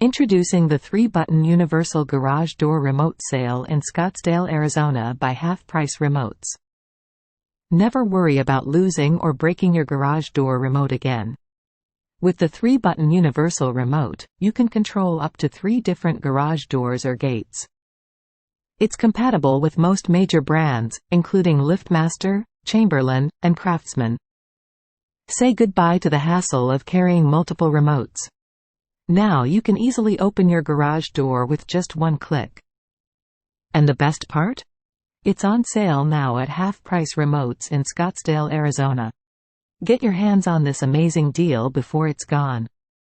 Introducing the 3-button Universal Garage Door Remote Sale in Scottsdale, Arizona by half-price remotes. Never worry about losing or breaking your garage door remote again. With the 3-button Universal Remote, you can control up to 3 different garage doors or gates. It's compatible with most major brands, including LiftMaster, Chamberlain, and Craftsman. Say goodbye to the hassle of carrying multiple remotes. Now you can easily open your garage door with just one click. And the best part? It's on sale now at half-price remotes in Scottsdale, Arizona. Get your hands on this amazing deal before it's gone.